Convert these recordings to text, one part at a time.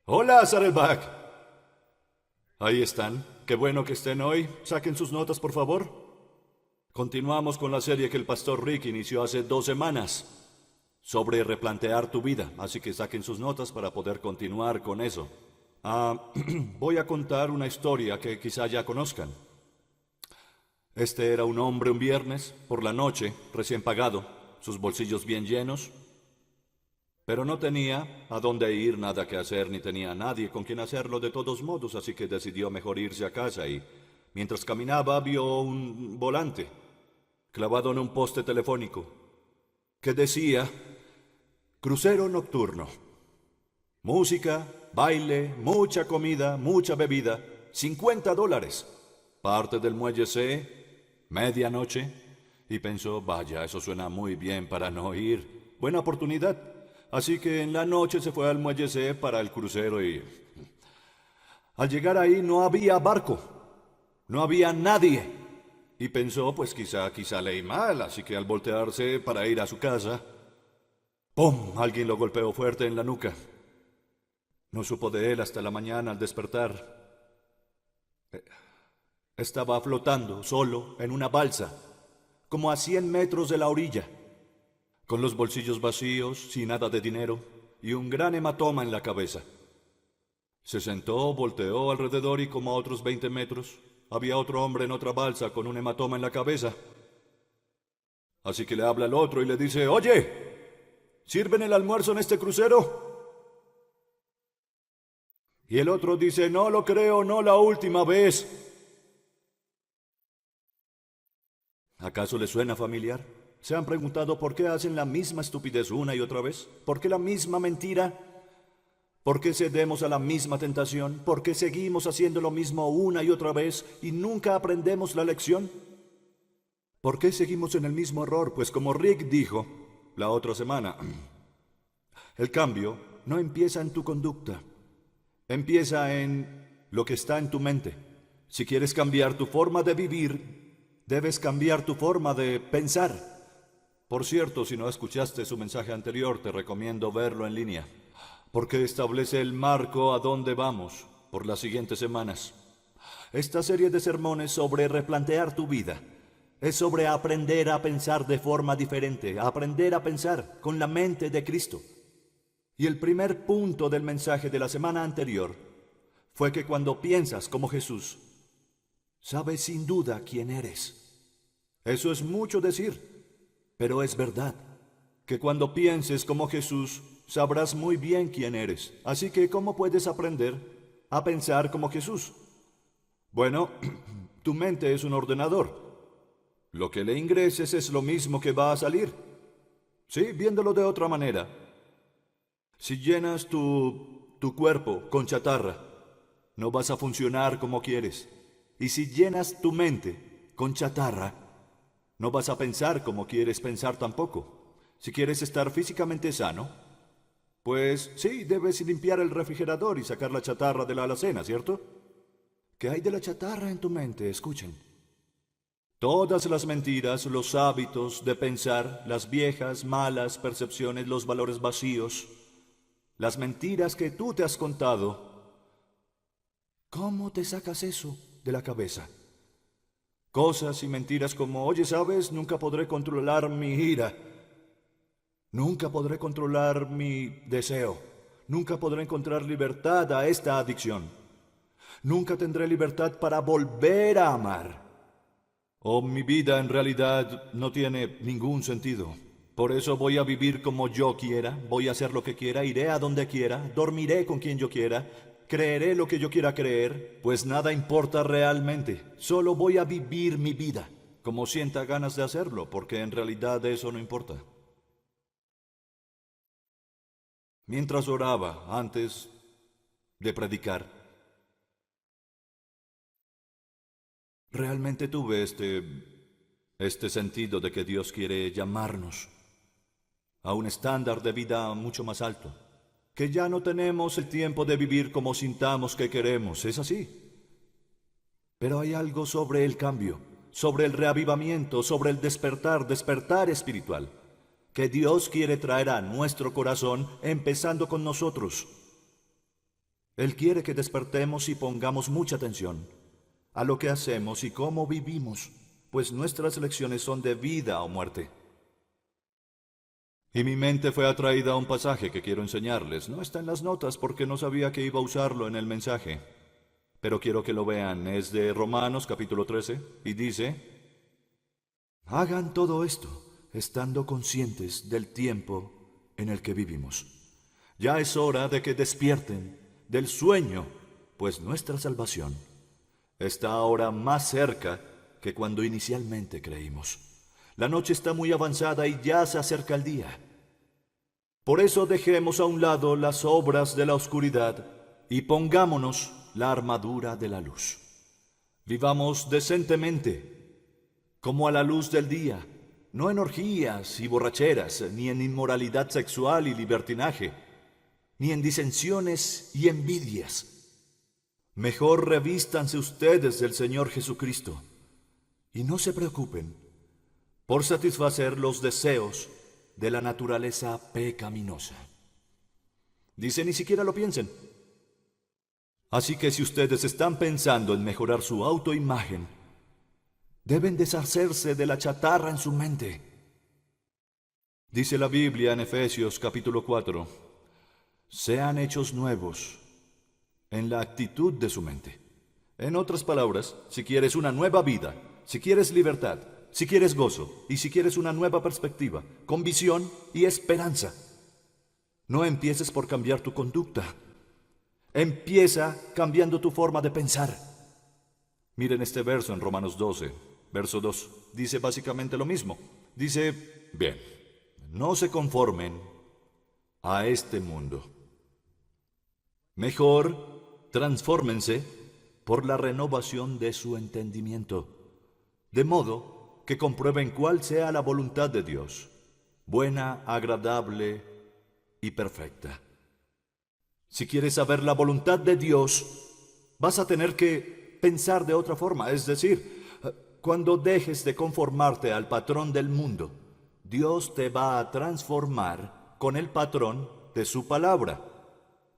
Hola, Saddleback. Ahí están. Qué bueno que estén hoy. Saquen sus notas, por favor. Continuamos con la serie que el pastor Rick inició hace 2 semanas sobre replantear tu vida. Así que saquen sus notas para poder continuar con eso. Voy a contar una historia que quizá ya conozcan. Este era un hombre un viernes, por la noche, recién pagado, sus bolsillos bien llenos, pero no tenía a dónde ir, nada que hacer, ni tenía a nadie con quien hacerlo de todos modos, así que decidió mejor irse a casa y, mientras caminaba, vio un volante clavado en un poste telefónico que decía crucero nocturno, música, baile, mucha comida, mucha bebida, $50, parte del muelle C, medianoche, y pensó, vaya, eso suena muy bien para no ir, buena oportunidad. Así que en la noche se fue al muelle C para el crucero y al llegar ahí no había barco, no había nadie. Y pensó, pues quizá leí mal, así que al voltearse para ir a su casa, ¡pum! Alguien lo golpeó fuerte en la nuca. No supo de él hasta la mañana al despertar. Estaba flotando, solo, en una balsa, como a 100 metros de la orilla, con los bolsillos vacíos, sin nada de dinero, y un gran hematoma en la cabeza. Se sentó, volteó alrededor y como a otros 20 metros, había otro hombre en otra balsa con un hematoma en la cabeza. Así que le habla al otro y le dice, oye, ¿sirven el almuerzo en este crucero? Y el otro dice, no lo creo, no la última vez. ¿Acaso le suena familiar? ¿Se han preguntado por qué hacen la misma estupidez una y otra vez? ¿Por qué la misma mentira? ¿Por qué cedemos a la misma tentación? ¿Por qué seguimos haciendo lo mismo una y otra vez y nunca aprendemos la lección? ¿Por qué seguimos en el mismo error? Pues como Rick dijo la otra semana, el cambio no empieza en tu conducta, empieza en lo que está en tu mente. Si quieres cambiar tu forma de vivir, debes cambiar tu forma de pensar. Por cierto, si no escuchaste su mensaje anterior, te recomiendo verlo en línea, porque establece el marco a dónde vamos por las siguientes semanas. Esta serie de sermones sobre replantear tu vida es sobre aprender a pensar de forma diferente, aprender a pensar con la mente de Cristo. Y el primer punto del mensaje de la semana anterior fue que cuando piensas como Jesús, sabes sin duda quién eres. Eso es mucho decir, pero es verdad, que cuando pienses como Jesús, sabrás muy bien quién eres. Así que, ¿cómo puedes aprender a pensar como Jesús? Bueno, tu mente es un ordenador. Lo que le ingreses es lo mismo que va a salir. Sí, viéndolo de otra manera. Si llenas tu cuerpo con chatarra, no vas a funcionar como quieres. Y si llenas tu mente con chatarra, no vas a pensar como quieres pensar tampoco. Si quieres estar físicamente sano, pues sí, debes limpiar el refrigerador y sacar la chatarra de la alacena, ¿cierto? ¿Qué hay de la chatarra en tu mente? Escuchen. Todas las mentiras, los hábitos de pensar, las viejas, malas percepciones, los valores vacíos, las mentiras que tú te has contado. ¿Cómo te sacas eso de la cabeza? Cosas y mentiras como, oye, ¿sabes? Nunca podré controlar mi ira. Nunca podré controlar mi deseo. Nunca podré encontrar libertad a esta adicción. Nunca tendré libertad para volver a amar. O mi vida en realidad no tiene ningún sentido. Por eso voy a vivir como yo quiera, voy a hacer lo que quiera, iré a donde quiera, dormiré con quien yo quiera, creeré lo que yo quiera creer, pues nada importa realmente. Solo voy a vivir mi vida, como sienta ganas de hacerlo, porque en realidad eso no importa. Mientras oraba antes de predicar, realmente tuve este sentido de que Dios quiere llamarnos a un estándar de vida mucho más alto, que ya no tenemos el tiempo de vivir como sintamos que queremos, es así. Pero hay algo sobre el cambio, sobre el reavivamiento, sobre el despertar espiritual, que Dios quiere traer a nuestro corazón, empezando con nosotros. Él quiere que despertemos y pongamos mucha atención a lo que hacemos y cómo vivimos, pues nuestras elecciones son de vida o muerte. Y mi mente fue atraída a un pasaje que quiero enseñarles. No está en las notas porque no sabía que iba a usarlo en el mensaje. Pero quiero que lo vean. Es de Romanos capítulo 13 y dice: hagan todo esto estando conscientes del tiempo en el que vivimos. Ya es hora de que despierten del sueño, pues nuestra salvación está ahora más cerca que cuando inicialmente creímos. La noche está muy avanzada y ya se acerca el día. Por eso dejemos a un lado las obras de la oscuridad y pongámonos la armadura de la luz. Vivamos decentemente, como a la luz del día, no en orgías y borracheras, ni en inmoralidad sexual y libertinaje, ni en disensiones y envidias. Mejor revístanse ustedes del Señor Jesucristo y no se preocupen por satisfacer los deseos de la naturaleza pecaminosa. Dice, ni siquiera lo piensen. Así que si ustedes están pensando en mejorar su autoimagen, deben deshacerse de la chatarra en su mente. Dice la Biblia en Efesios capítulo 4, sean hechos nuevos en la actitud de su mente. En otras palabras, si quieres una nueva vida, si quieres libertad, si quieres gozo y si quieres una nueva perspectiva, con visión y esperanza, no empieces por cambiar tu conducta. Empieza cambiando tu forma de pensar. Miren este verso en Romanos 12, verso 2. Dice básicamente lo mismo. Dice, bien, no se conformen a este mundo. Mejor, transfórmense por la renovación de su entendimiento, de modo que comprueben cuál sea la voluntad de Dios, buena, agradable y perfecta. Si quieres saber la voluntad de Dios, vas a tener que pensar de otra forma. Es decir, cuando dejes de conformarte al patrón del mundo, Dios te va a transformar con el patrón de su palabra.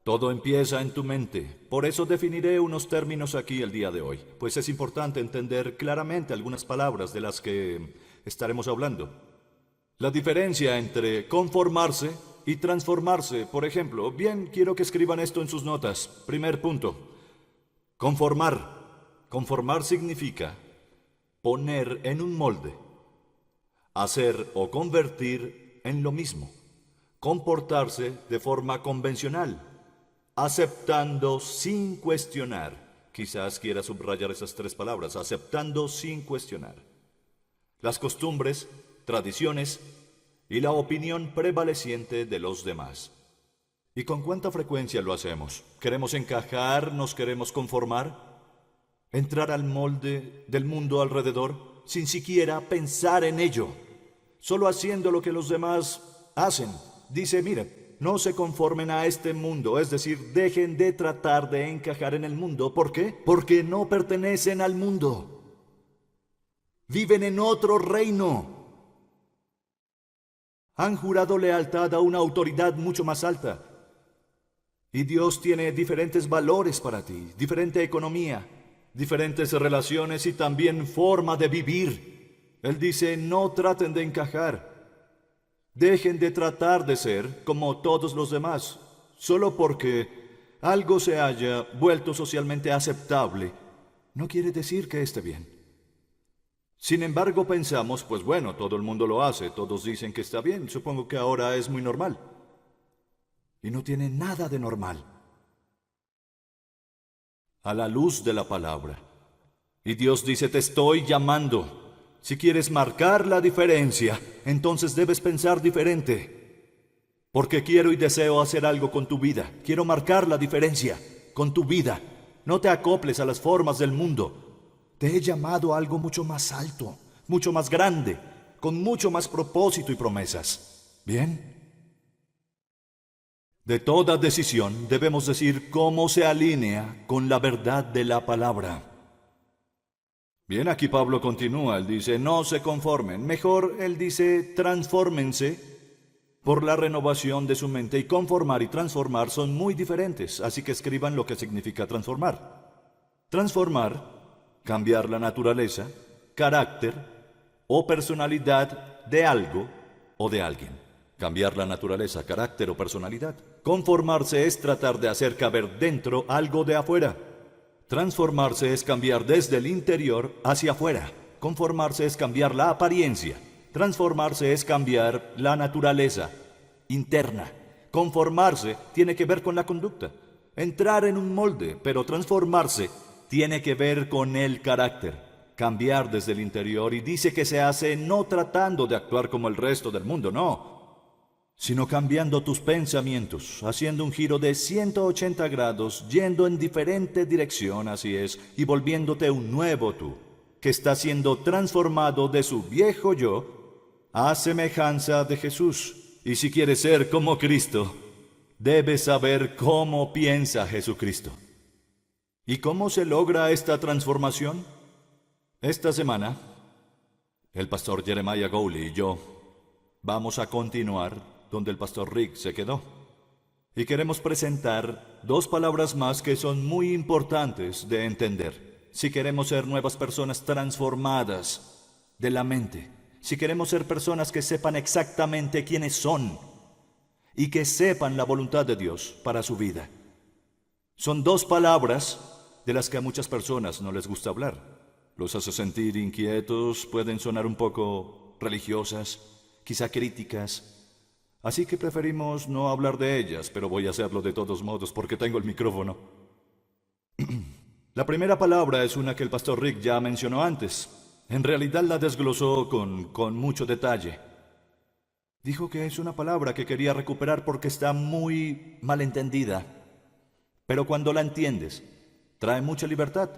Todo empieza en tu mente. Por eso definiré unos términos aquí el día de hoy, pues es importante entender claramente algunas palabras de las que estaremos hablando. La diferencia entre conformarse y transformarse, por ejemplo. Bien, quiero que escriban esto en sus notas. Primer punto. Conformar. Conformar significa poner en un molde, hacer o convertir en lo mismo, comportarse de forma convencional, aceptando sin cuestionar. Quizás quiera subrayar esas tres palabras, aceptando sin cuestionar las costumbres, tradiciones y la opinión prevaleciente de los demás. ¿Y con cuánta frecuencia lo hacemos? ¿Queremos encajar? ¿Nos queremos conformar? ¿Entrar al molde del mundo alrededor sin siquiera pensar en ello? Solo haciendo lo que los demás hacen. Dice, miren, no se conformen a este mundo, es decir, dejen de tratar de encajar en el mundo. ¿Por qué? Porque no pertenecen al mundo. Viven en otro reino. Han jurado lealtad a una autoridad mucho más alta. Y Dios tiene diferentes valores para ti, diferente economía, diferentes relaciones y también forma de vivir. Él dice, no traten de encajar. Dejen de tratar de ser como todos los demás, solo porque algo se haya vuelto socialmente aceptable. No quiere decir que esté bien. Sin embargo, pensamos, pues bueno, todo el mundo lo hace, todos dicen que está bien, supongo que ahora es muy normal. Y no tiene nada de normal. A la luz de la palabra. Y Dios dice, te estoy llamando. Si quieres marcar la diferencia, entonces debes pensar diferente. Porque quiero y deseo hacer algo con tu vida. Quiero marcar la diferencia con tu vida. No te acoples a las formas del mundo. Te he llamado a algo mucho más alto, mucho más grande, con mucho más propósito y promesas. ¿Bien? De toda decisión debemos decir cómo se alinea con la verdad de la palabra. Bien, aquí Pablo continúa, él dice, no se conformen. Mejor, él dice, transfórmense por la renovación de su mente, y conformar y transformar son muy diferentes, así que escriban lo que significa transformar. Transformar, cambiar la naturaleza, carácter o personalidad de algo o de alguien. Cambiar la naturaleza, carácter o personalidad. Conformarse es tratar de hacer caber dentro algo de afuera. Transformarse es cambiar desde el interior hacia afuera. Conformarse es cambiar la apariencia. Transformarse es cambiar la naturaleza interna. Conformarse tiene que ver con la conducta. Entrar en un molde, pero transformarse tiene que ver con el carácter. Cambiar desde el interior, y dice que se hace no tratando de actuar como el resto del mundo, no, sino cambiando tus pensamientos, haciendo un giro de 180 grados, yendo en diferente dirección, así es, y volviéndote un nuevo tú, que está siendo transformado de su viejo yo a semejanza de Jesús. Y si quieres ser como Cristo, debes saber cómo piensa Jesucristo. ¿Y cómo se logra esta transformación? Esta semana, el pastor Jeremiah Gowley y yo vamos a continuar donde el pastor Rick se quedó. Y queremos presentar dos palabras más que son muy importantes de entender. Si queremos ser nuevas personas transformadas de la mente, si queremos ser personas que sepan exactamente quiénes son y que sepan la voluntad de Dios para su vida. Son dos palabras de las que a muchas personas no les gusta hablar. Los hace sentir inquietos, pueden sonar un poco religiosas, quizá críticas. Así que preferimos no hablar de ellas, pero voy a hacerlo de todos modos porque tengo el micrófono. La primera palabra es una que el pastor Rick ya mencionó antes. En realidad la desglosó con mucho detalle. Dijo que es una palabra que quería recuperar porque está muy mal entendida. Pero cuando la entiendes, trae mucha libertad.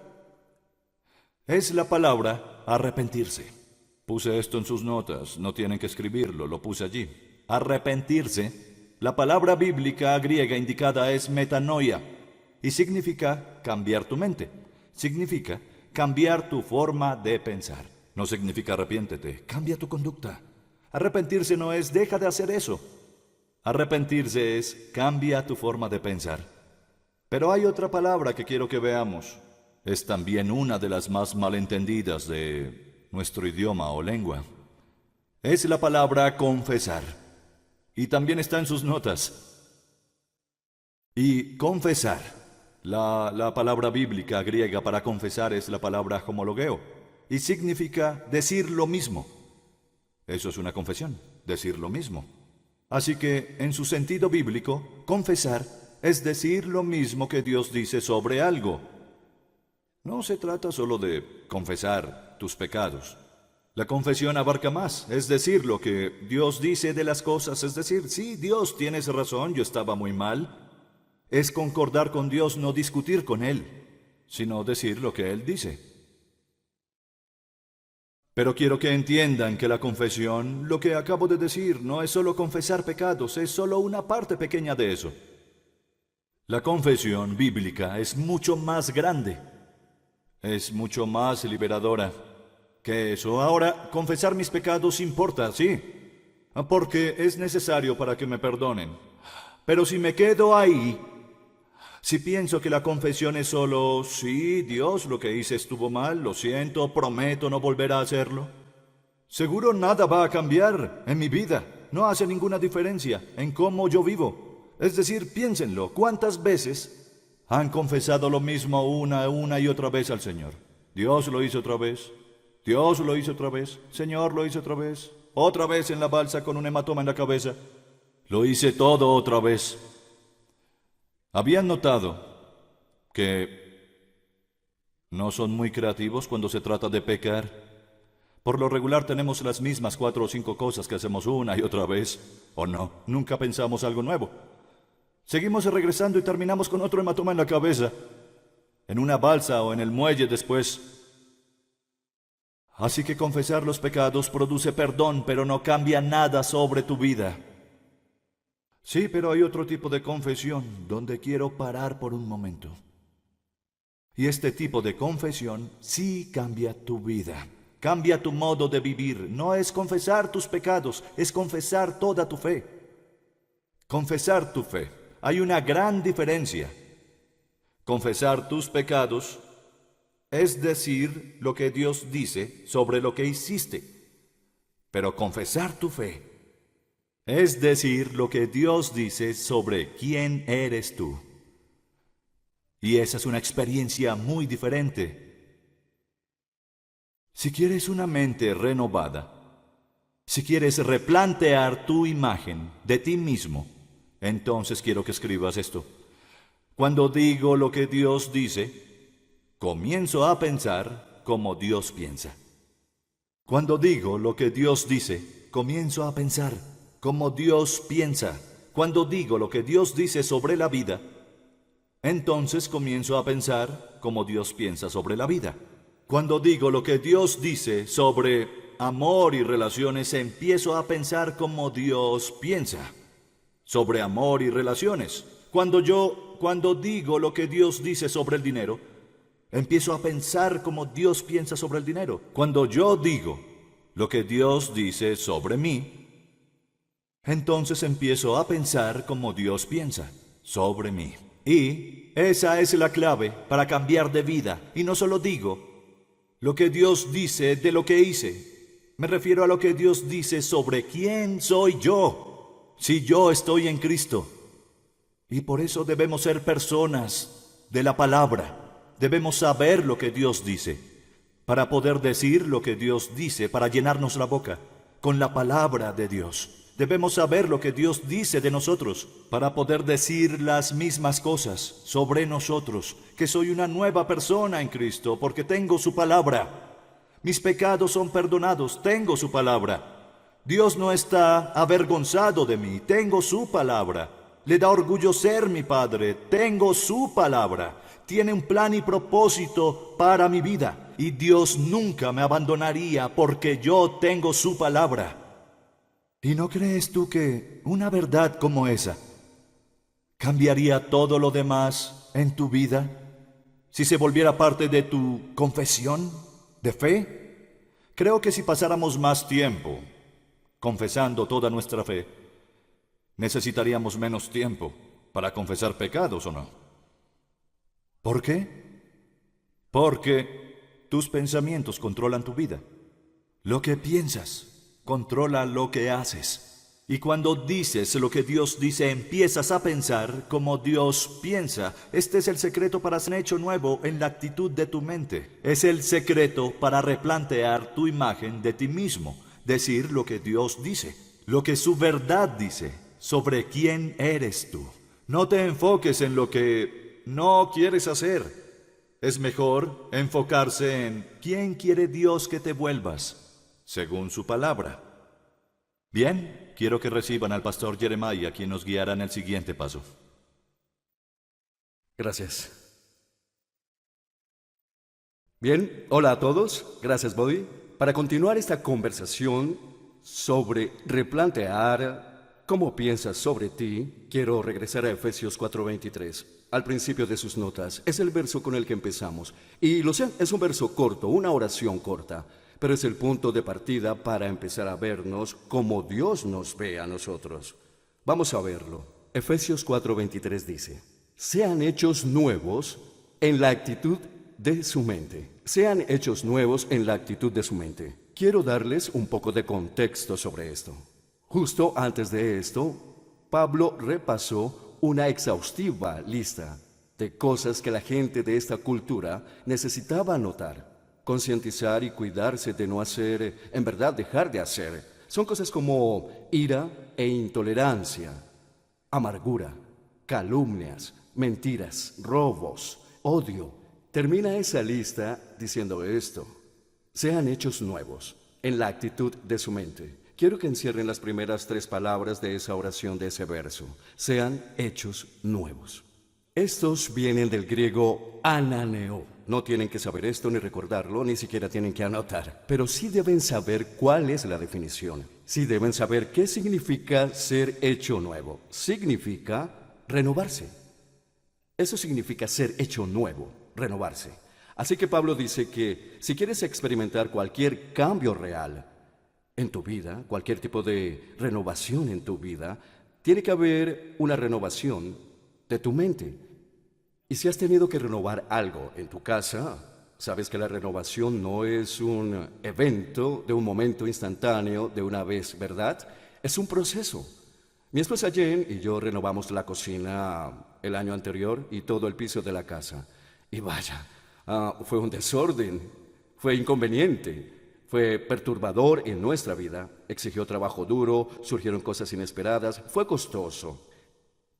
Es la palabra arrepentirse. Puse esto en sus notas, no tienen que escribirlo, lo puse allí. Arrepentirse, la palabra bíblica griega indicada es metanoia y significa cambiar tu mente. Significa cambiar tu forma de pensar. No significa arrepiéntete, cambia tu conducta. Arrepentirse no es deja de hacer eso. Arrepentirse es cambia tu forma de pensar. Pero hay otra palabra que quiero que veamos. Es también una de las más malentendidas de nuestro idioma o lengua. Es la palabra confesar. Y también está en sus notas. Y confesar. La palabra bíblica griega para confesar es la palabra homologeo. Y significa decir lo mismo. Eso es una confesión, decir lo mismo. Así que, en su sentido bíblico, confesar es decir lo mismo que Dios dice sobre algo. No se trata solo de confesar tus pecados. La confesión abarca más, es decir, lo que Dios dice de las cosas, es decir, sí, Dios, tienes razón, yo estaba muy mal. Es concordar con Dios, no discutir con Él, sino decir lo que Él dice. Pero quiero que entiendan que la confesión, lo que acabo de decir, no es solo confesar pecados, es solo una parte pequeña de eso. La confesión bíblica es mucho más grande, es mucho más liberadora que eso. Ahora, confesar mis pecados importa, sí, porque es necesario para que me perdonen. Pero si me quedo ahí, si pienso que la confesión es solo, sí, Dios, lo que hice estuvo mal, lo siento, prometo no volver a hacerlo, seguro nada va a cambiar en mi vida, no hace ninguna diferencia en cómo yo vivo. Es decir, piénsenlo, ¿cuántas veces han confesado lo mismo una y otra vez al Señor? Dios lo hizo otra vez. Dios lo hizo otra vez, Señor lo hizo otra vez en la balsa con un hematoma en la cabeza. Lo hice todo otra vez. ¿Habían notado que no son muy creativos cuando se trata de pecar? Por lo regular tenemos las mismas 4 o 5 cosas que hacemos una y otra vez, ¿o no? Nunca pensamos algo nuevo. Seguimos regresando y terminamos con otro hematoma en la cabeza, en una balsa o en el muelle después. Así que confesar los pecados produce perdón, pero no cambia nada sobre tu vida. Sí, pero hay otro tipo de confesión donde quiero parar por un momento. Y este tipo de confesión sí cambia tu vida, cambia tu modo de vivir. No es confesar tus pecados, es confesar toda tu fe. Confesar tu fe. Hay una gran diferencia. Confesar tus pecados es decir lo que Dios dice sobre lo que hiciste. Pero confesar tu fe es decir lo que Dios dice sobre quién eres tú. Y esa es una experiencia muy diferente. Si quieres una mente renovada, si quieres replantear tu imagen de ti mismo, entonces quiero que escribas esto. Cuando digo lo que Dios dice, comienzo a pensar como Dios piensa. Cuando digo lo que Dios dice, comienzo a pensar como Dios piensa. Cuando digo lo que Dios dice sobre la vida, entonces comienzo a pensar como Dios piensa sobre la vida. Cuando digo lo que Dios dice sobre amor y relaciones, empiezo a pensar como Dios piensa sobre amor y relaciones. Cuando digo lo que Dios dice sobre el dinero, empiezo a pensar como Dios piensa sobre el dinero. Cuando yo digo lo que Dios dice sobre mí, entonces empiezo a pensar como Dios piensa sobre mí. Y esa es la clave para cambiar de vida. Y no solo digo lo que Dios dice de lo que hice. Me refiero a lo que Dios dice sobre quién soy yo, si yo estoy en Cristo. Y por eso debemos ser personas de la palabra. Debemos saber lo que Dios dice, para poder decir lo que Dios dice, para llenarnos la boca con la palabra de Dios. Debemos saber lo que Dios dice de nosotros, para poder decir las mismas cosas sobre nosotros, que soy una nueva persona en Cristo, porque tengo su palabra. Mis pecados son perdonados, tengo su palabra. Dios no está avergonzado de mí, tengo su palabra. Le da orgullo ser mi Padre, tengo su palabra. Tiene un plan y propósito para mi vida, y Dios nunca me abandonaría porque yo tengo su palabra. ¿Y no crees tú que una verdad como esa cambiaría todo lo demás en tu vida si se volviera parte de tu confesión de fe? Creo que si pasáramos más tiempo confesando toda nuestra fe, necesitaríamos menos tiempo para confesar pecados, ¿o no? ¿Por qué? Porque tus pensamientos controlan tu vida. Lo que piensas controla lo que haces. Y cuando dices lo que Dios dice, empiezas a pensar como Dios piensa. Este es el secreto para ser hecho nuevo en la actitud de tu mente. Es el secreto para replantear tu imagen de ti mismo. Decir lo que Dios dice, lo que su verdad dice sobre quién eres tú. No te enfoques en lo que no quieres hacer. Es mejor enfocarse en quién quiere Dios que te vuelvas, según su palabra. Bien, quiero que reciban al pastor Jeremiah, quien nos guiará en el siguiente paso. Gracias. Bien, hola a todos. Gracias, Bobby. Para continuar esta conversación sobre replantear cómo piensas sobre ti, quiero regresar a Efesios 4:23, al principio de sus notas. Es el verso con el que empezamos. Y lo sé, es un verso corto, una oración corta, pero es el punto de partida para empezar a vernos como Dios nos ve a nosotros. Vamos a verlo. Efesios 4:23 dice: sean hechos nuevos en la actitud de su mente. Sean hechos nuevos en la actitud de su mente. Quiero darles un poco de contexto sobre esto. Justo antes de esto, Pablo repasó una exhaustiva lista de cosas que la gente de esta cultura necesitaba notar, concientizar y cuidarse de no hacer, en verdad dejar de hacer. Son cosas como ira e intolerancia, amargura, calumnias, mentiras, robos, odio. Termina esa lista diciendo esto: sean hechos nuevos en la actitud de su mente. Quiero que encierren las primeras 3 palabras de esa oración, de ese verso. Sean hechos nuevos. Estos vienen del griego ananeo. No tienen que saber esto ni recordarlo, ni siquiera tienen que anotar. Pero sí deben saber cuál es la definición. Sí deben saber qué significa ser hecho nuevo. Significa renovarse. Eso significa ser hecho nuevo, renovarse. Así que Pablo dice que si quieres experimentar cualquier cambio real en tu vida, cualquier tipo de renovación en tu vida, Tiene que haber una renovación de tu mente. Y si has tenido que renovar algo en tu casa, sabes que la renovación no es un evento de un momento instantáneo, de una vez, ¿verdad? Es un proceso. Mi esposa Jen y yo renovamos la cocina el año anterior y todo el piso de la casa. Y vaya, fue un desorden, fue inconveniente, fue perturbador en nuestra vida, exigió trabajo duro, surgieron cosas inesperadas, fue costoso.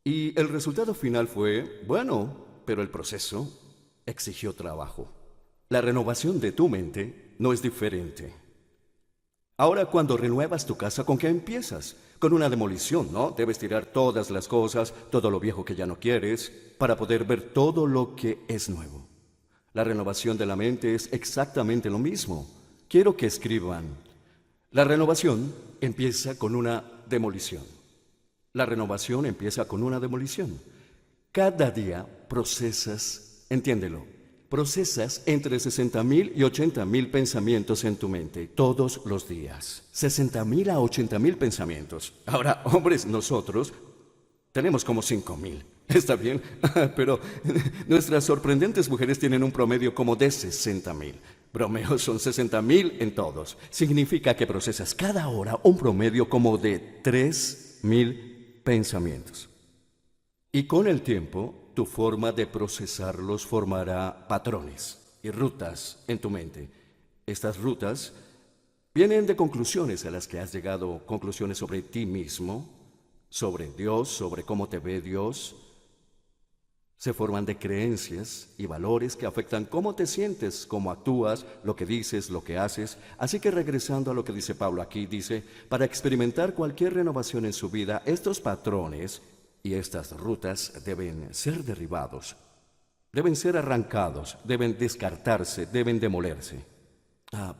Y el resultado final fue, bueno, pero el proceso exigió trabajo. La renovación de tu mente no es diferente. Ahora, cuando renuevas tu casa, ¿con qué empiezas? Con una demolición, ¿no? Debes tirar todas las cosas, todo lo viejo que ya no quieres, para poder ver todo lo que es nuevo. La renovación de la mente es exactamente lo mismo. Quiero que escriban. La renovación empieza con una demolición. La renovación empieza con una demolición. Cada día procesas, entiéndelo, procesas entre 60,000 y 80,000 pensamientos en tu mente todos los días. 60,000 a 80,000 pensamientos. Ahora, hombres, nosotros tenemos como 5,000. Está bien, pero nuestras sorprendentes mujeres tienen un promedio como de 60,000. Bromeo, son 60,000 en todos. Significa que procesas cada hora un promedio como de 3,000 pensamientos. Y con el tiempo, tu forma de procesarlos formará patrones y rutas en tu mente. Estas rutas vienen de conclusiones a las que has llegado, conclusiones sobre ti mismo, sobre Dios, sobre cómo te ve Dios. Se forman de creencias y valores que afectan cómo te sientes, cómo actúas, lo que dices, lo que haces. Así que regresando a lo que dice Pablo aquí, dice, para experimentar cualquier renovación en su vida, estos patrones y estas rutas deben ser derribados, deben ser arrancados, deben descartarse, deben demolerse.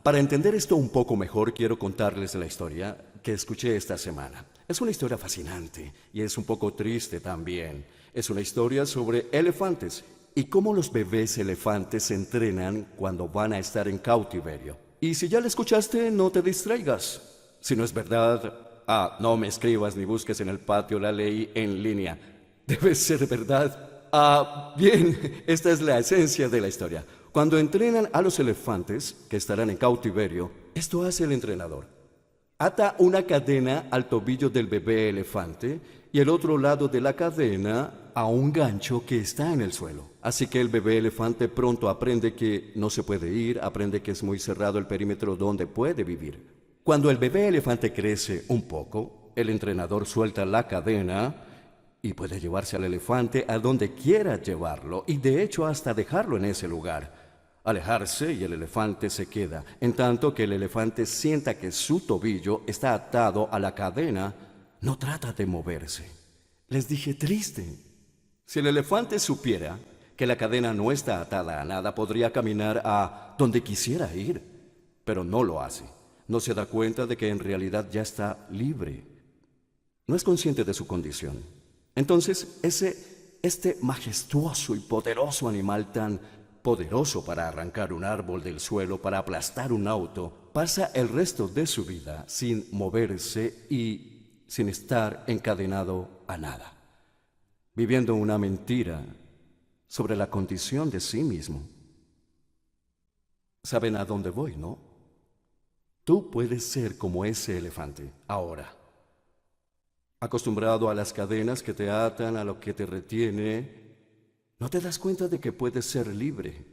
Para entender esto un poco mejor, quiero contarles la historia que escuché esta semana. Es una historia fascinante y es un poco triste también. Es una historia sobre elefantes y cómo los bebés elefantes se entrenan cuando van a estar en cautiverio. Y si ya la escuchaste, no te distraigas. Si no es verdad, no me escribas ni busques en el patio, la leí en línea. Debe ser verdad. Bien, esta es la esencia de la historia. Cuando entrenan a los elefantes que estarán en cautiverio, esto hace el entrenador. Ata una cadena al tobillo del bebé elefante y el otro lado de la cadena a un gancho que está en el suelo. Así que el bebé elefante pronto aprende que no se puede ir, aprende que es muy cerrado el perímetro donde puede vivir. Cuando el bebé elefante crece un poco, el entrenador suelta la cadena y puede llevarse al elefante a donde quiera llevarlo y de hecho hasta dejarlo en ese lugar. Alejarse y el elefante se queda, en tanto que el elefante sienta que su tobillo está atado a la cadena, no trata de moverse. Les dije triste. Si el elefante supiera que la cadena no está atada a nada, podría caminar a donde quisiera ir, pero no lo hace. No se da cuenta de que en realidad ya está libre. No es consciente de su condición. Entonces, este majestuoso y poderoso animal tan poderoso para arrancar un árbol del suelo, para aplastar un auto, pasa el resto de su vida sin moverse y sin estar encadenado a nada, viviendo una mentira sobre la condición de sí mismo. ¿Saben a dónde voy, no? Tú puedes ser como ese elefante ahora, acostumbrado a las cadenas que te atan, a lo que te retiene. ¿No te das cuenta de que puedes ser libre?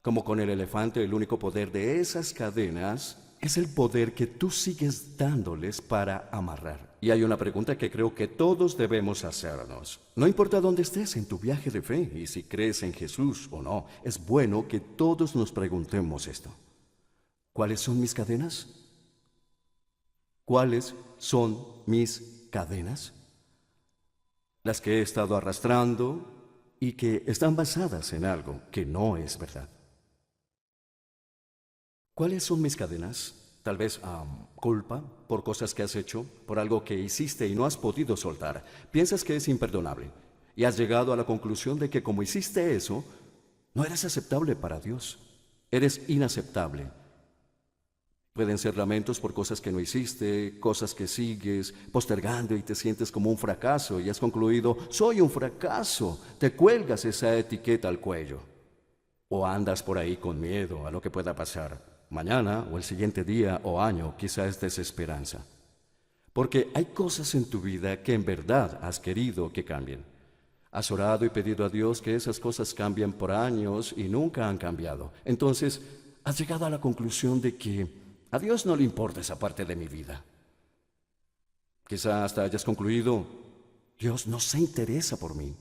Como con el elefante, el único poder de esas cadenas es el poder que tú sigues dándoles para amarrar. Y hay una pregunta que creo que todos debemos hacernos. No importa dónde estés en tu viaje de fe y si crees en Jesús o no, es bueno que todos nos preguntemos esto. ¿Cuáles son mis cadenas? ¿Cuáles son mis cadenas? Las que he estado arrastrando y que están basadas en algo que no es verdad. ¿Cuáles son mis cadenas? Tal vez culpa por cosas que has hecho, por algo que hiciste y no has podido soltar. Piensas que es imperdonable y has llegado a la conclusión de que como hiciste eso, no eres aceptable para Dios. Eres inaceptable. Pueden ser lamentos por cosas que no hiciste, cosas que sigues postergando y te sientes como un fracaso y has concluido, soy un fracaso, te cuelgas esa etiqueta al cuello. O andas por ahí con miedo a lo que pueda pasar mañana o el siguiente día o año, quizás desesperanza. Porque hay cosas en tu vida que en verdad has querido que cambien. Has orado y pedido a Dios que esas cosas cambien por años y nunca han cambiado. Entonces, has llegado a la conclusión de que a Dios no le importa esa parte de mi vida. Quizá hasta hayas concluido, Dios no se interesa por mí.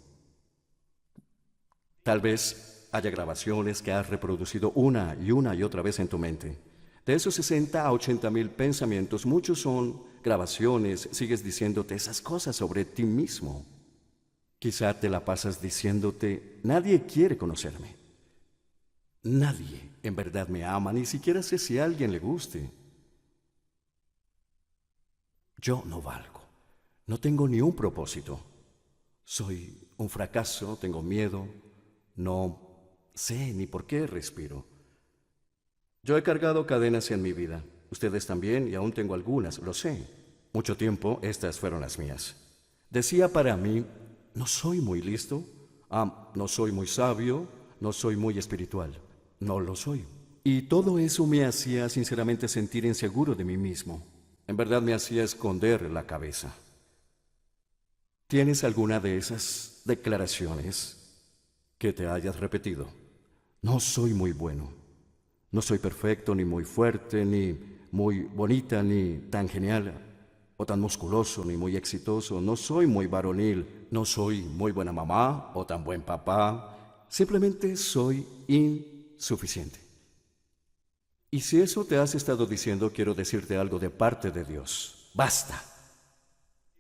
Tal vez haya grabaciones que has reproducido una y otra vez en tu mente. De esos 60 a 80 mil pensamientos, muchos son grabaciones, sigues diciéndote esas cosas sobre ti mismo. Quizá te la pasas diciéndote, nadie quiere conocerme. Nadie en verdad me ama, ni siquiera sé si a alguien le guste. Yo no valgo, no tengo ni un propósito. Soy un fracaso, tengo miedo, no sé ni por qué respiro. Yo he cargado cadenas en mi vida, ustedes también, y aún tengo algunas, lo sé. Mucho tiempo estas fueron las mías. Decía para mí, no soy muy listo, no soy muy sabio, no soy muy espiritual. No lo soy. Y todo eso me hacía sinceramente sentir inseguro de mí mismo. En verdad me hacía esconder la cabeza. ¿Tienes alguna de esas declaraciones que te hayas repetido? No soy muy bueno. No soy perfecto, ni muy fuerte, ni muy bonita, ni tan genial, o tan musculoso, ni muy exitoso. No soy muy varonil. No soy muy buena mamá o tan buen papá. Simplemente soy insuficiente. Y si eso te has estado diciendo, quiero decirte algo de parte de Dios. Basta.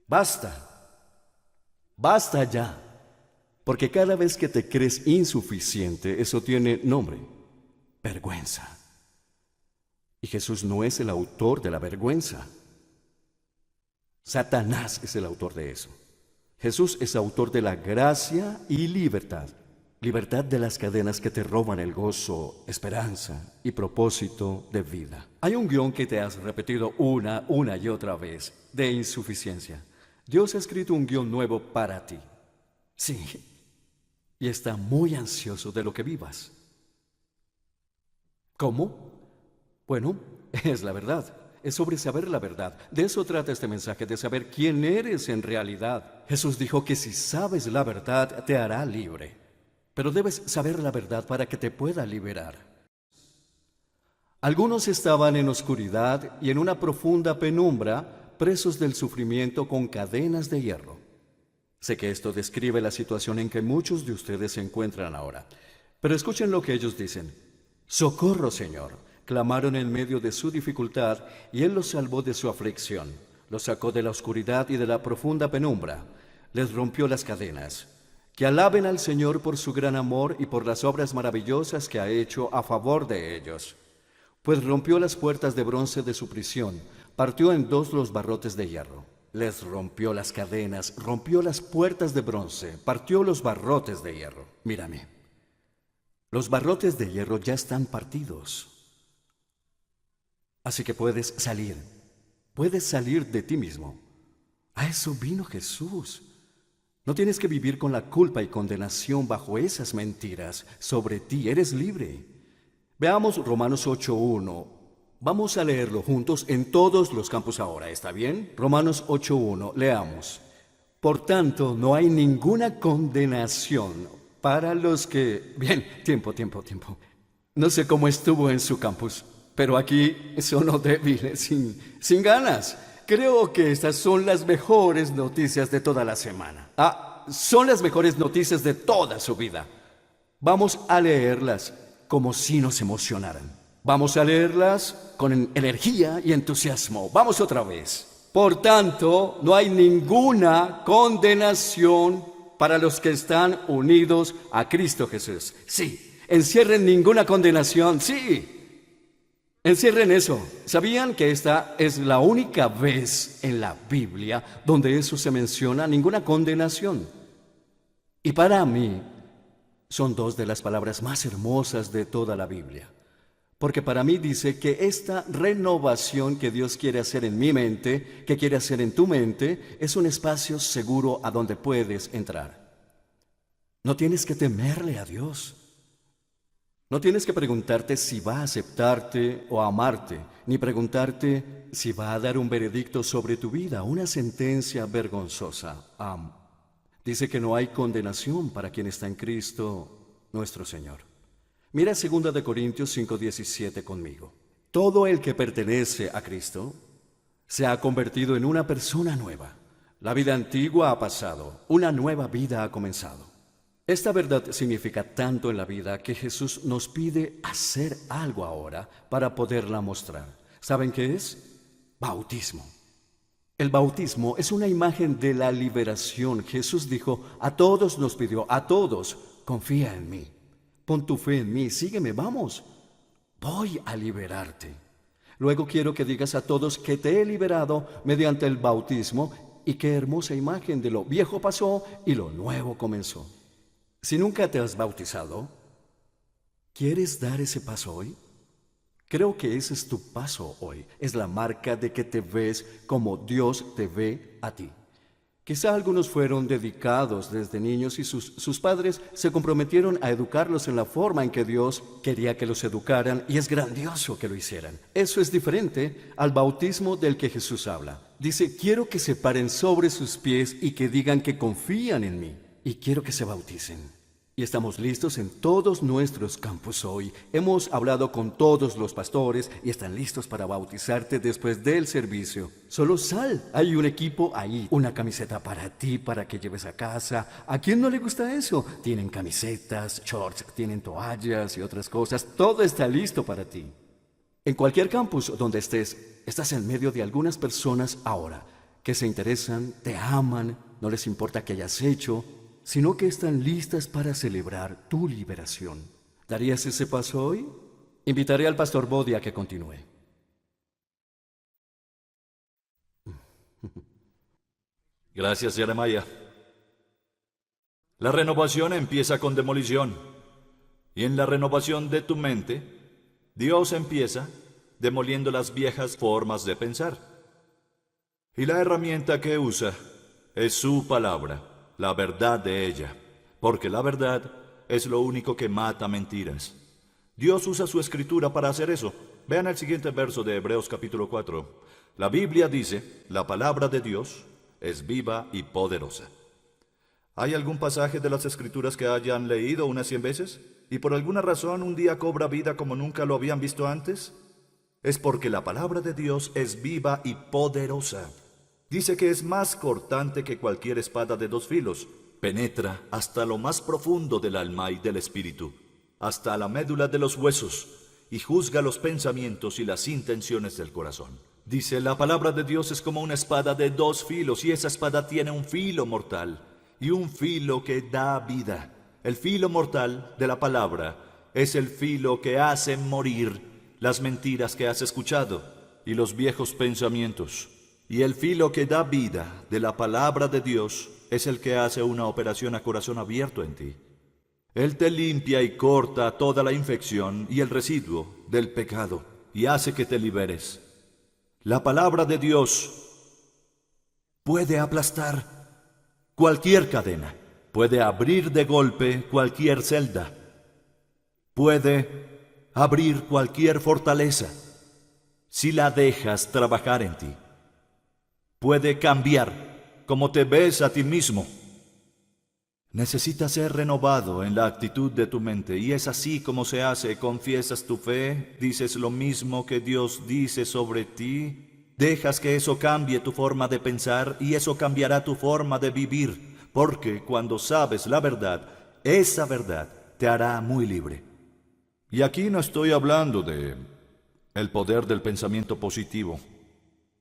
Basta. Basta ya. Porque cada vez que te crees insuficiente, eso tiene nombre: vergüenza. Y Jesús no es el autor de la vergüenza. Satanás es el autor de eso. Jesús es autor de la gracia y libertad. Libertad de las cadenas que te roban el gozo, esperanza y propósito de vida. Hay un guión que te has repetido una y otra vez, de insuficiencia. Dios ha escrito un guión nuevo para ti. Sí, y está muy ansioso de lo que vivas. ¿Cómo? Bueno, es la verdad. Es sobre saber la verdad. De eso trata este mensaje, de saber quién eres en realidad. Jesús dijo que si sabes la verdad, te hará libre. Pero debes saber la verdad para que te pueda liberar. Algunos estaban en oscuridad y en una profunda penumbra, presos del sufrimiento con cadenas de hierro. Sé que esto describe la situación en que muchos de ustedes se encuentran ahora. Pero escuchen lo que ellos dicen. «Socorro, Señor», clamaron en medio de su dificultad, y Él los salvó de su aflicción. Los sacó de la oscuridad y de la profunda penumbra. Les rompió las cadenas. Que alaben al Señor por su gran amor y por las obras maravillosas que ha hecho a favor de ellos. Pues rompió las puertas de bronce de su prisión, partió en dos los barrotes de hierro. Les rompió las cadenas, rompió las puertas de bronce, partió los barrotes de hierro. Mírame, los barrotes de hierro ya están partidos. Así que puedes salir de ti mismo. A eso vino Jesús. No tienes que vivir con la culpa y condenación bajo esas mentiras sobre ti. Eres libre. Veamos Romanos 8:1. Vamos a leerlo juntos en todos los campos ahora, ¿está bien? Romanos 8:1, leamos. Por tanto, no hay ninguna condenación para los que... Bien, tiempo. No sé cómo estuvo en su campus, pero aquí sonó débil, sin ganas. Creo que estas son las mejores noticias de toda la semana. Son las mejores noticias de toda su vida. Vamos a leerlas como si nos emocionaran. Vamos a leerlas con energía y entusiasmo. Vamos otra vez. Por tanto, no hay ninguna condenación para los que están unidos a Cristo Jesús. Sí, encierren ninguna condenación, sí. Encierren eso. ¿Sabían que esta es la única vez en la Biblia donde eso se menciona? Ninguna condenación. Y para mí, son dos de las palabras más hermosas de toda la Biblia. Porque para mí dice que esta renovación que Dios quiere hacer en mi mente, que quiere hacer en tu mente, es un espacio seguro a donde puedes entrar. No tienes que temerle a Dios. No tienes que preguntarte si va a aceptarte o a amarte, ni preguntarte si va a dar un veredicto sobre tu vida, una sentencia vergonzosa. Dice que no hay condenación para quien está en Cristo, nuestro Señor. Mira 2 de Corintios 5:17 conmigo. Todo el que pertenece a Cristo se ha convertido en una persona nueva. La vida antigua ha pasado, una nueva vida ha comenzado. Esta verdad significa tanto en la vida que Jesús nos pide hacer algo ahora para poderla mostrar. ¿Saben qué es? Bautismo. El bautismo es una imagen de la liberación. Jesús dijo, a todos nos pidió, a todos, confía en mí. Pon tu fe en mí, sígueme, vamos. Voy a liberarte. Luego quiero que digas a todos que te he liberado mediante el bautismo y qué hermosa imagen de lo viejo pasó y lo nuevo comenzó. Si nunca te has bautizado, ¿quieres dar ese paso hoy? Creo que ese es tu paso hoy. Es la marca de que te ves como Dios te ve a ti. Quizá algunos fueron dedicados desde niños y sus padres se comprometieron a educarlos en la forma en que Dios quería que los educaran y es grandioso que lo hicieran. Eso es diferente al bautismo del que Jesús habla. Dice, quiero que se paren sobre sus pies y que digan que confían en mí. Y quiero que se bauticen. Y estamos listos en todos nuestros campus hoy. Hemos hablado con todos los pastores y están listos para bautizarte después del servicio. Solo sal. Hay un equipo ahí. Una camiseta para ti, para que lleves a casa. ¿A quién no le gusta eso? Tienen camisetas, shorts, tienen toallas y otras cosas. Todo está listo para ti. En cualquier campus donde estés, estás en medio de algunas personas ahora que se interesan, te aman, no les importa qué hayas hecho, sino que están listas para celebrar tu liberación. ¿Darías ese paso hoy? Invitaré al pastor Body a que continúe. Gracias, Jeremiah. La renovación empieza con demolición. Y en la renovación de tu mente, Dios empieza demoliendo las viejas formas de pensar. Y la herramienta que usa es su palabra. La verdad de ella, porque la verdad es lo único que mata mentiras. Dios usa su escritura para hacer eso. Vean el siguiente verso de Hebreos capítulo 4. La Biblia dice, la palabra de Dios es viva y poderosa. ¿Hay algún pasaje de las escrituras que hayan leído unas 100 veces? ¿Y por alguna razón un día cobra vida como nunca lo habían visto antes? Es porque la palabra de Dios es viva y poderosa. Dice que es más cortante que cualquier espada de 2 filos. Penetra hasta lo más profundo del alma y del espíritu, hasta la médula de los huesos, y juzga los pensamientos y las intenciones del corazón. Dice, la palabra de Dios es como una espada de 2 filos, y esa espada tiene un filo mortal, y un filo que da vida. El filo mortal de la palabra es el filo que hace morir las mentiras que has escuchado, y los viejos pensamientos. Y el filo que da vida de la palabra de Dios es el que hace una operación a corazón abierto en ti. Él te limpia y corta toda la infección y el residuo del pecado y hace que te liberes. La palabra de Dios puede aplastar cualquier cadena, puede abrir de golpe cualquier celda, puede abrir cualquier fortaleza si la dejas trabajar en ti. Puede cambiar cómo te ves a ti mismo. Necesitas ser renovado en la actitud de tu mente, y es así como se hace. Confiesas tu fe, dices lo mismo que Dios dice sobre ti, dejas que eso cambie tu forma de pensar, y eso cambiará tu forma de vivir, porque cuando sabes la verdad, esa verdad te hará muy libre. Y aquí no estoy hablando de el poder del pensamiento positivo.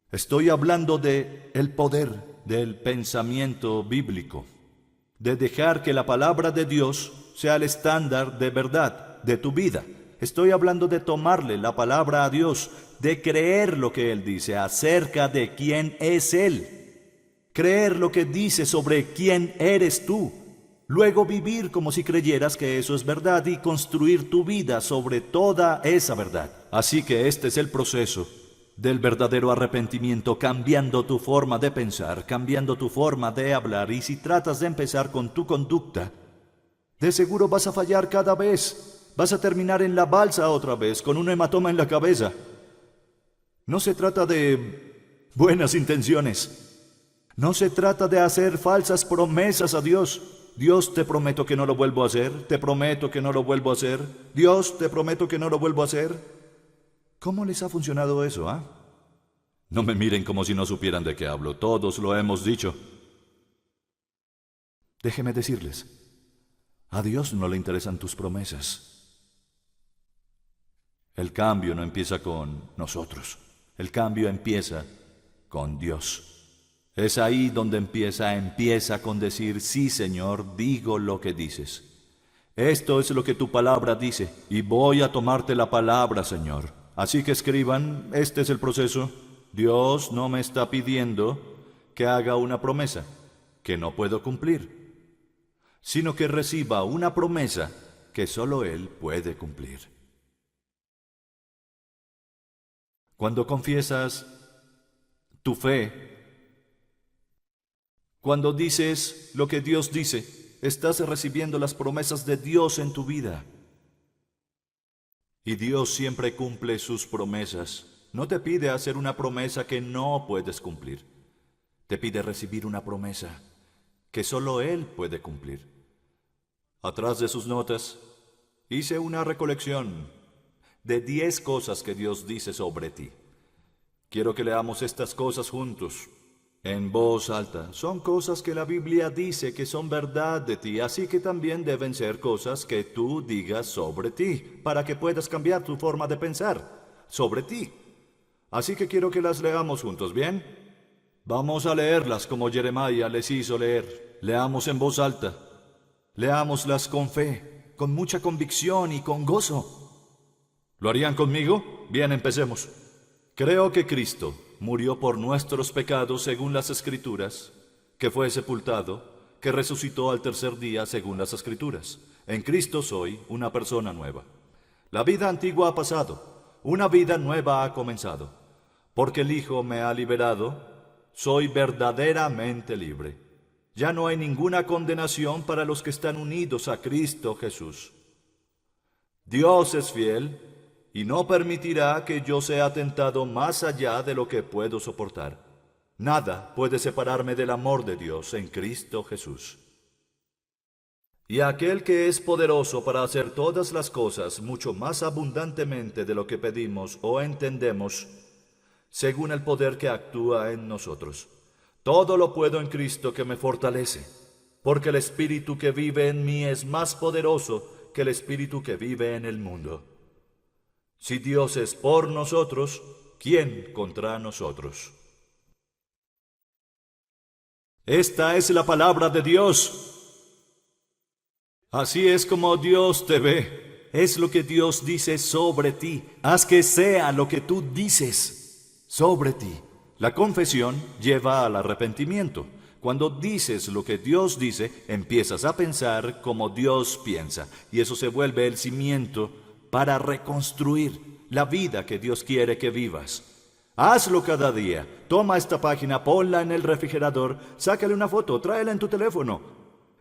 Estoy hablando de el poder del pensamiento bíblico, de dejar que la palabra de Dios sea el estándar de verdad de tu vida. Estoy hablando de tomarle la palabra a Dios, de creer lo que Él dice acerca de quién es Él, creer lo que dice sobre quién eres tú. Luego vivir como si creyeras que eso es verdad y construir tu vida sobre toda esa verdad. Así que este es el proceso del verdadero arrepentimiento, cambiando tu forma de pensar, cambiando tu forma de hablar. Y si tratas de empezar con tu conducta, de seguro vas a fallar cada vez. Vas a terminar en la balsa otra vez, con un hematoma en la cabeza. No se trata de buenas intenciones. No se trata de hacer falsas promesas a Dios. Dios, te prometo que no lo vuelvo a hacer. Te prometo que no lo vuelvo a hacer. Dios, te prometo que no lo vuelvo a hacer. ¿Cómo les ha funcionado eso, ah? No me miren como si no supieran de qué hablo. Todos lo hemos dicho. Déjeme decirles, a Dios no le interesan tus promesas. El cambio no empieza con nosotros. El cambio empieza con Dios. Es ahí donde empieza con decir, sí, Señor, digo lo que dices. Esto es lo que tu palabra dice, y voy a tomarte la palabra, Señor. Así que escriban, este es el proceso. Dios no me está pidiendo que haga una promesa que no puedo cumplir, sino que reciba una promesa que solo Él puede cumplir. Cuando confiesas tu fe, cuando dices lo que Dios dice, estás recibiendo las promesas de Dios en tu vida. Y Dios siempre cumple sus promesas. No te pide hacer una promesa que no puedes cumplir. Te pide recibir una promesa que solo Él puede cumplir. Atrás de sus notas, hice una recolección de 10 cosas que Dios dice sobre ti. Quiero que leamos estas cosas juntos, en voz alta. Son cosas que la Biblia dice que son verdad de ti, así que también deben ser cosas que tú digas sobre ti, para que puedas cambiar tu forma de pensar sobre ti. Así que quiero que las leamos juntos, ¿bien? Vamos a leerlas como Jeremías les hizo leer. Leamos en voz alta. Leámoslas con fe, con mucha convicción y con gozo. ¿Lo harían conmigo? Bien, empecemos. Creo que Cristo murió por nuestros pecados según las Escrituras, que fue sepultado, que resucitó al tercer día según las Escrituras. En Cristo soy una persona nueva. La vida antigua ha pasado, una vida nueva ha comenzado. Porque el Hijo me ha liberado, soy verdaderamente libre. Ya no hay ninguna condenación para los que están unidos a Cristo Jesús. Dios es fiel y no permitirá que yo sea tentado más allá de lo que puedo soportar. Nada puede separarme del amor de Dios en Cristo Jesús. Y aquel que es poderoso para hacer todas las cosas mucho más abundantemente de lo que pedimos o entendemos, según el poder que actúa en nosotros. Todo lo puedo en Cristo que me fortalece, porque el Espíritu que vive en mí es más poderoso que el Espíritu que vive en el mundo. Si Dios es por nosotros, ¿quién contra nosotros? Esta es la palabra de Dios. Así es como Dios te ve. Es lo que Dios dice sobre ti. Haz que sea lo que tú dices sobre ti. La confesión lleva al arrepentimiento. Cuando dices lo que Dios dice, empiezas a pensar como Dios piensa. Y eso se vuelve el cimiento para reconstruir la vida que Dios quiere que vivas. Hazlo cada día. Toma esta página, ponla en el refrigerador, sácale una foto, tráela en tu teléfono.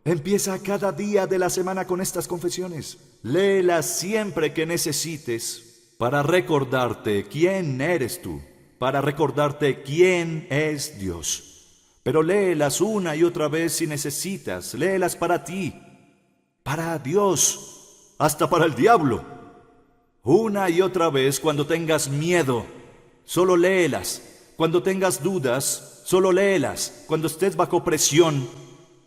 Empieza cada día de la semana con estas confesiones. Léelas siempre que necesites para recordarte quién eres tú, para recordarte quién es Dios. Pero léelas una y otra vez si necesitas. Léelas para ti, para Dios, hasta para el diablo. Una y otra vez cuando tengas miedo, solo léelas. Cuando tengas dudas, solo léelas. Cuando estés bajo presión,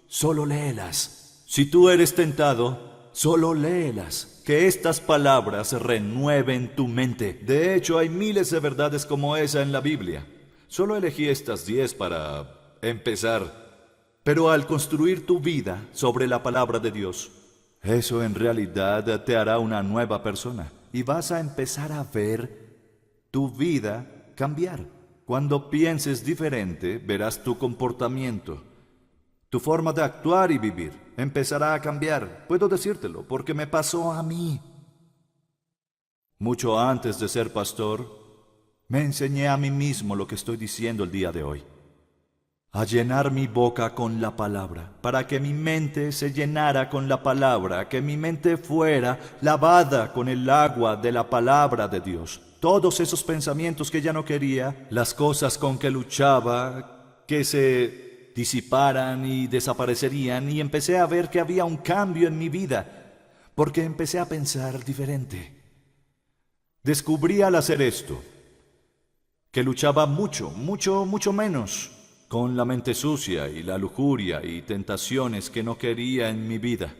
solo léelas. Si tú eres tentado, solo léelas. Que estas palabras renueven tu mente. De hecho, hay miles de verdades como esa en la Biblia. Solo elegí estas 10 para empezar. Pero al construir tu vida sobre la palabra de Dios, eso en realidad te hará una nueva persona. Y vas a empezar a ver tu vida cambiar. Cuando pienses diferente, verás tu comportamiento, tu forma de actuar y vivir. empezará a cambiar. Puedo decírtelo, porque me pasó a mí. Mucho antes de ser pastor, me enseñé a mí mismo lo que estoy diciendo el día de hoy. A llenar mi boca con la palabra, para que mi mente se llenara con la palabra, que mi mente fuera lavada con el agua de la palabra de Dios. Todos esos pensamientos que ya no quería, las cosas con que luchaba, que se disiparan y desaparecerían, y empecé a ver que había un cambio en mi vida, porque empecé a pensar diferente. Descubrí al hacer esto que luchaba mucho menos con la mente sucia y la lujuria y tentaciones que no quería en mi vida.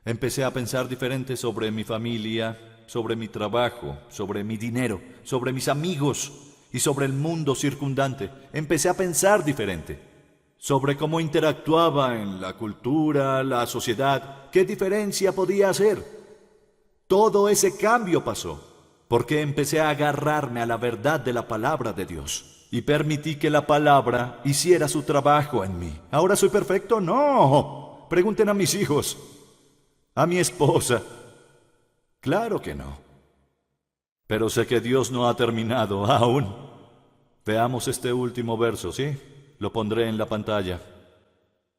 Empecé a pensar diferente sobre mi familia, sobre mi trabajo, sobre mi dinero, sobre mis amigos y sobre el mundo circundante. Empecé a pensar diferente sobre cómo interactuaba en la cultura, la sociedad, qué diferencia podía hacer. Todo ese cambio pasó porque empecé a agarrarme a la verdad de la palabra de Dios. Y permití que la palabra hiciera su trabajo en mí. ¿Ahora soy perfecto? No. Pregunten a mis hijos, a mi esposa. Claro que no. Pero sé que Dios no ha terminado aún. Veamos este último verso, ¿sí? Lo pondré en la pantalla.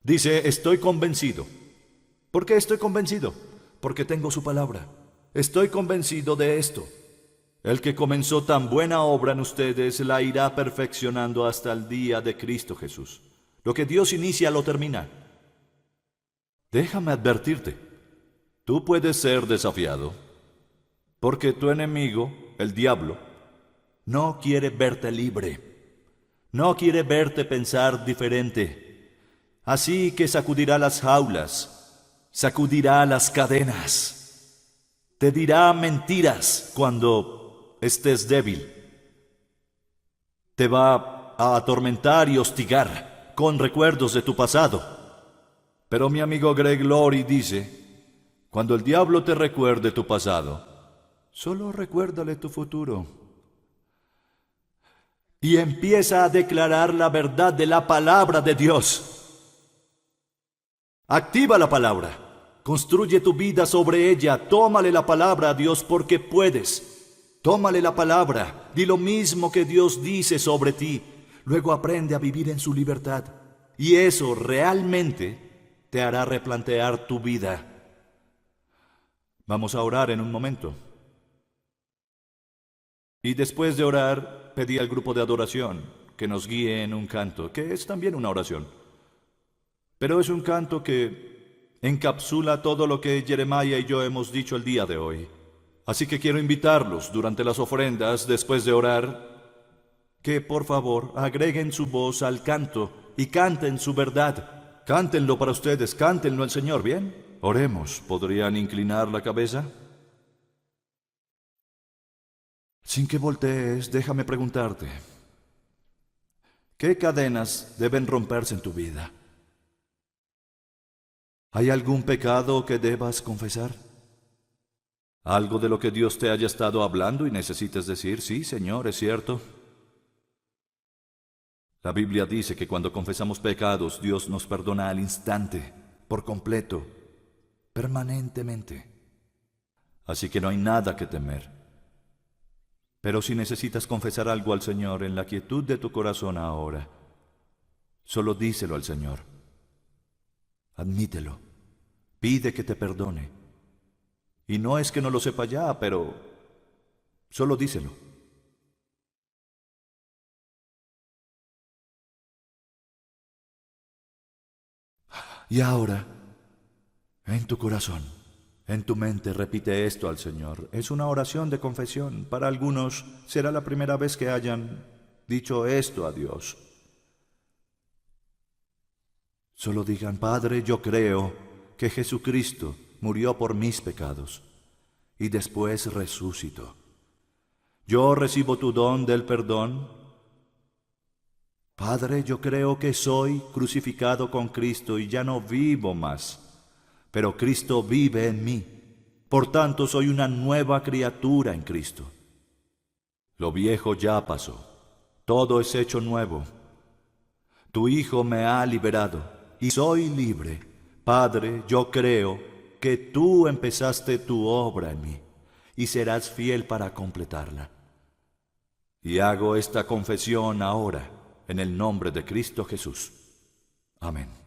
Dice, estoy convencido. ¿Por qué estoy convencido? Porque tengo su palabra. Estoy convencido de esto. El que comenzó tan buena obra en ustedes la irá perfeccionando hasta el día de Cristo Jesús. Lo que Dios inicia lo termina. Déjame advertirte, tú puedes ser desafiado, porque tu enemigo, el diablo, no quiere verte libre, no quiere verte pensar diferente. Así que sacudirá las jaulas, sacudirá las cadenas, te dirá mentiras cuando estés débil. Te va a atormentar y hostigar con recuerdos de tu pasado. Pero mi amigo Greg Laurie dice, cuando el diablo te recuerde tu pasado, solo recuérdale tu futuro. Y empieza a declarar la verdad de la palabra de Dios. Activa la palabra. Construye tu vida sobre ella. Tómale la palabra a Dios porque puedes. Tómale la palabra, di lo mismo que Dios dice sobre ti, luego aprende a vivir en su libertad. Y eso realmente te hará replantear tu vida. Vamos a orar en un momento. Y después de orar, pedí al grupo de adoración que nos guíe en un canto, que es también una oración. Pero es un canto que encapsula todo lo que Jeremiah y yo hemos dicho el día de hoy. Así que quiero invitarlos durante las ofrendas, después de orar, que por favor agreguen su voz al canto y canten su verdad. Cántenlo para ustedes, cántenlo al Señor, ¿bien? Oremos. ¿Podrían inclinar la cabeza? Sin que voltees, déjame preguntarte, ¿qué cadenas deben romperse en tu vida? ¿Hay algún pecado que debas confesar? ¿Algo de lo que Dios te haya estado hablando y necesites decir, sí, Señor, es cierto? La Biblia dice que cuando confesamos pecados, Dios nos perdona al instante, por completo, permanentemente. Así que no hay nada que temer. Pero si necesitas confesar algo al Señor en la quietud de tu corazón ahora, solo díselo al Señor. Admítelo. Pide que te perdone. Y no es que no lo sepa ya, pero solo díselo. Y ahora, en tu corazón, en tu mente, repite esto al Señor. Es una oración de confesión. Para algunos será la primera vez que hayan dicho esto a Dios. Solo digan, Padre, yo creo que Jesucristo murió por mis pecados y después resucitó. Yo recibo tu don del perdón. Padre, yo creo que soy crucificado con Cristo y ya no vivo más, pero Cristo vive en mí. Por tanto, soy una nueva criatura en Cristo. Lo viejo ya pasó, todo es hecho nuevo. Tu Hijo me ha liberado y soy libre Padre, yo creo que tú empezaste tu obra en mí y serás fiel para completarla. Y hago esta confesión ahora en el nombre de Cristo Jesús. Amén.